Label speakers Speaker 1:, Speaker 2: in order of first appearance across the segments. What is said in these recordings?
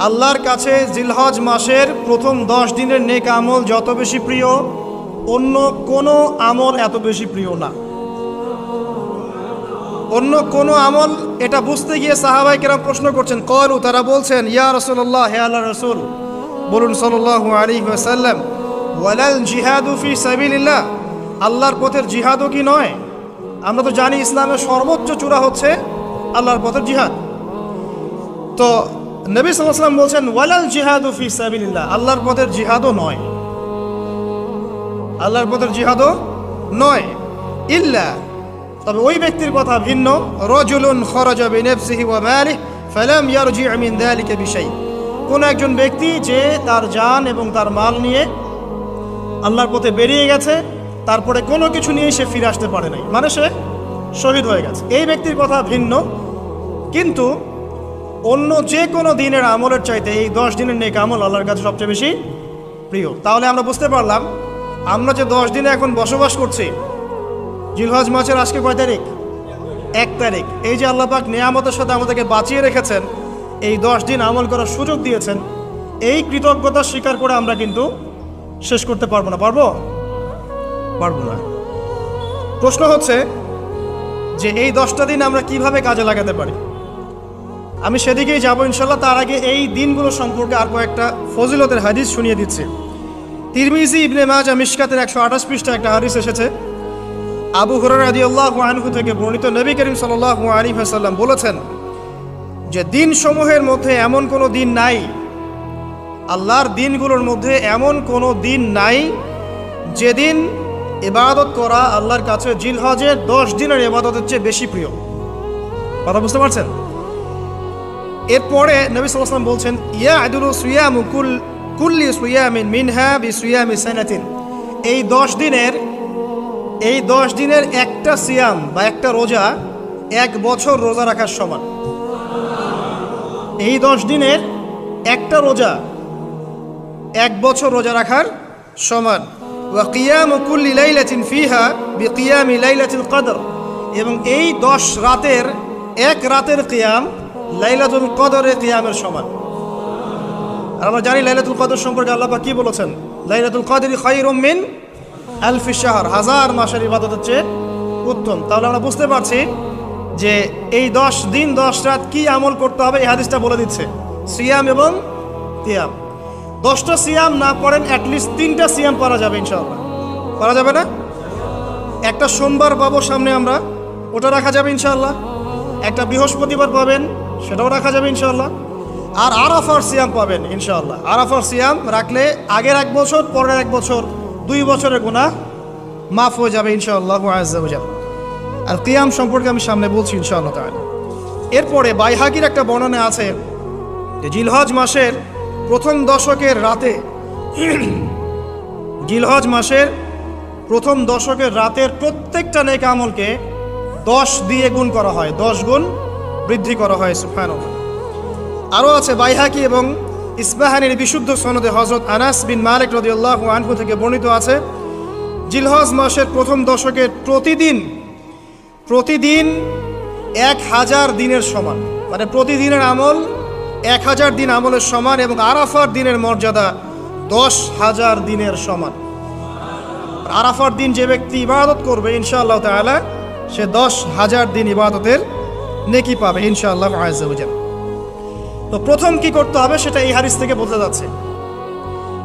Speaker 1: আল্লাহর কাছে জিলহজ মাসের প্রথম 10 দিনের নেক আমল যত বেশি প্রিয়, অন্য কোনো আমল এত বেশি প্রিয় না। অন্য কোনো আমল, এটা বুঝতে গিয়ে সাহাবায়ে কেরাম প্রশ্ন করছেন, ক্বালু, তারা বলছেন, ইয়া রাসূলুল্লাহ, হে আল্লাহর রাসূল, বলুন সাল্লাল্লাহু আলাইহি ওয়াসাল্লাম, ওয়ালাল জিহাদু ফি সাবিলিল্লাহ, আল্লাহর পথের জিহাদও কি নয়? আমরা তো জানি ইসলামের সর্বোচ্চ চূড়া হচ্ছে আল্লাহর পথের জিহাদ। তো নবী সাল্লাল্লাহু আলাইহি ওয়াসাল্লাম বলছেন, ওয়ালাল জিহাদু ফি সাবিলিল্লাহ, আল্লাহর পথের জিহাদও নয়, আল্লাহর পথের জিহাদও নয়, ইল্লা, তবে ওই ব্যক্তির কথা ভিন্ন, রাজুলুন খারাজা বিনাফসিহি ওয়া মালিহি ফালাম ইয়ারজি' মিন যালিকা বিশাই, কোন একজন ব্যক্তি যে তার জান এবং তার মাল নিয়ে আল্লাহর পথে বেরিয়ে গেছে, তারপরে কোনো কিছু নিয়ে সে ফিরে আসতে পারে নাই, মানে সে শহীদ হয়ে গেছে, এই ব্যক্তির কথা ভিন্ন। কিন্তু অন্য যে কোনো দিনের আমলের চাইতে এই 10 দিনের নেক আমল আল্লাহর কাছে সবচেয়ে বেশি প্রিয়। তাহলে আমরা বুঝতে পারলাম, আমরা যে 10 দিনে এখন বসবাস করছি, জিলহজ মাসের আজকে কয় তারিখ? 1 তারিখ। এই যে আল্লাহ পাক নিয়ামতের সাথে আমাদেরকে বাঁচিয়ে রেখেছেন, এই 10 দিন আমল করার সুযোগ দিয়েছেন, এই কৃতজ্ঞতা স্বীকার করে আমরা কিন্তু শেষ করতে পারবো না। পারবো না। প্রশ্ন হচ্ছে যে এই 10টা দিন আমরা কিভাবে কাজে লাগাতে পারি। আমি সেদিকেই যাবো ইনশাল্লাহ। তার আগে এই দিনগুলো সম্পর্কে আর কয়েকটা ফজিলতের হাদিস শুনিয়ে দিচ্ছি। তিরমিজি, ইবনে মাজাহ, মিশকাতের 128 পৃষ্ঠা একটা হাদিস এসেছে। আবু হুরায়রা রাদিয়াল্লাহু আনহু থেকে বর্ণিত, নবী করিম সাল্লাল্লাহু আলাইহি ওয়াসাল্লাম বলেছেন যে দিনসমূহের মধ্যে এমন কোনো দিন নাই, আল্লাহর দিনগুলোর মধ্যে এমন কোনো দিন নাই যেদিন ইবাদত করা আল্লাহর কাছে জিলহজের 10 দিনের ইবাদতের চেয়ে বেশি প্রিয়। কথা বুঝতে পারছেন? এরপরে নবী সাল্লাল্লাহু আলাইহি ওয়াসাল্লাম বলছেন, ইয়াদুলু সিয়ামু কুল্লি সিয়ামিন মিনহা বিসিয়ামি সানাতিন, এই 10 দিনের একটা সিয়াম বা একটা রোজা 1 বছর রোজা রাখার সমান। এই 10 দিনের একটা রোজা 1 বছর রোজা রাখার সমান। ওয়া কিয়ামু কুল্লি লাইলাতিন ফিহা বিকিয়ামি লাইলাতুল কদর, এবং এই 10 রাতের এক রাতের কিয়াম লাইলাতুল কদরের কিয়ামের সমান। আর আমরা জানি লাইলাতুল কদর সম্পর্কে আল্লাহ পাক কি বলেছেন, লাইলাতুল কদরি খায়রুম মিন আলফি শাহর, 1000 মাসের ইবাদতের চেয়ে উত্তম। তাহলে আমরা বুঝতে পারছি যে এই 10 দিন 10 রাত কি আমল করতে হবে, এই হাদিসটা বলে দিচ্ছে, সিয়াম এবং কিয়াম। 10টা সিয়াম না পড়েন, অ্যাটলিস্ট 3টা সিয়াম পড়া যাবে ইনশাআল্লাহ। পড়া যাবে না? একটা সোমবার পাবো সামনে আমরা, ওটা রাখা যাবে ইনশাআল্লাহ। একটা বৃহস্পতিবার পাবেন, সেটাও রাখা যাবে ইনশাআল্লাহ। আর আরাফার সিয়াম পাবেন ইনশাআল্লাহ। আরাফার সিয়াম রাখলে আগের 1 বছর, পরের 1 বছর, 2 বছরের গুনাহ মাফ হয়ে যাবে ইনশাআল্লাহ আযজা ওয়া জাল। আর কিয়াম সম্পর্কে আমি সামনে বলছি ইনশাআল্লাহ তাআলা। এরপরে বাইহাকির একটা বর্ণনা আছে যে জিলহজ মাসের প্রথম দশকের রাতে, জিলহজ মাসের প্রথম দশকের রাতের প্রত্যেকটা নেক আমলকে 10 দিয়ে গুণ করা হয়, 10 গুণ বৃদ্ধি করা হয়। সুবহানাল্লাহ। আরও আছে বাইহাকি এবং ইসবাহানির বিশুদ্ধ সনদে হযরত আনাস বিন মালিক রাদিয়াল্লাহু আনহু থেকে বর্ণিত আছে, জিলহজ মাসের প্রথম দশকের প্রতিদিন 1000 দিনের সমান, মানে প্রতিদিনের আমল 1000 দিন আমলের সমান, এবং আরাফার দিনের মর্যাদা 10,000 দিনের সমান। আরাফার দিন যে ব্যক্তি ইবাদত করবে ইনশাআল্লাহ তাআলা, সে 10,000 দিন ইবাদতের নেকি পাবে ইনশাআল্লাহ আযজা ওয়া জাল। তো প্রথম কি করতে হবে সেটা এই হাদিস থেকে বোঝা যাচ্ছে।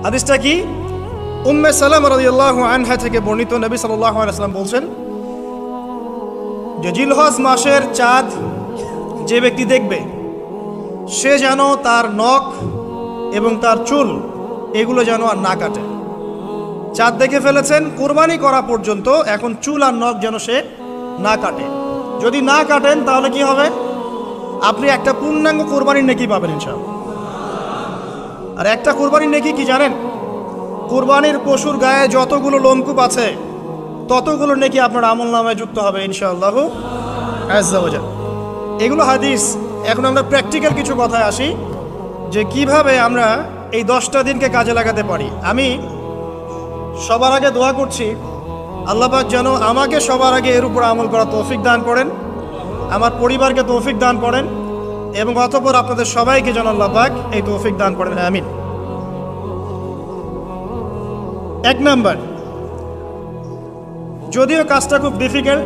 Speaker 1: হাদিসটা কি? উম্মে সালামা রাদিয়াল্লাহু আনহা থেকে বর্ণিত, নবী সাল্লাল্লাহু আলাইহি ওয়াসাল্লাম বলছেন যে জিলহজ মাসের চাঁদ যে ব্যক্তি দেখবে, সে যেন তার নখ এবং তার চুল এগুলো যেন আর না কাটে। চাঁদ দেখে ফেলেছেন, কুরবানি করা পর্যন্ত এখন চুল আর নখ যেন সে না কাটে। যদি না কাটেন তাহলে কি হবে? আপনি একটা পূর্ণাঙ্গ কোরবানির নেকি পাবেন ইনশাআল্লাহ। আর একটা কোরবানির নেকি কি জানেন? কোরবানির পশুর গায়ে যতগুলো লোমকূপ আছে ততগুলো নেকি আপনার আমলনামায় যুক্ত হবে ইনশাআল্লাহ আযজা ওয়া জাল। এগুলো হাদিস। এখন আমরা প্র্যাকটিক্যাল কিছু কথায় আসি যে কিভাবে আমরা এই 10টা দিনকে কাজে লাগাতে পারি। আমি সবার আগে দোয়া করছি, আল্লাহ পাক যেন আমাকে সবার আগে এর উপর আমল করা তৌফিক দান করেন, আমার পরিবারকে তৌফিক দান করেন, এবং অতঃপর আপনাদের সবাইকে যেন আল্লাহ পাক এই তৌফিক দান করেন, আমিন। 1 নাম্বার, যদিও কাজটা খুব ডিফিকাল্ট,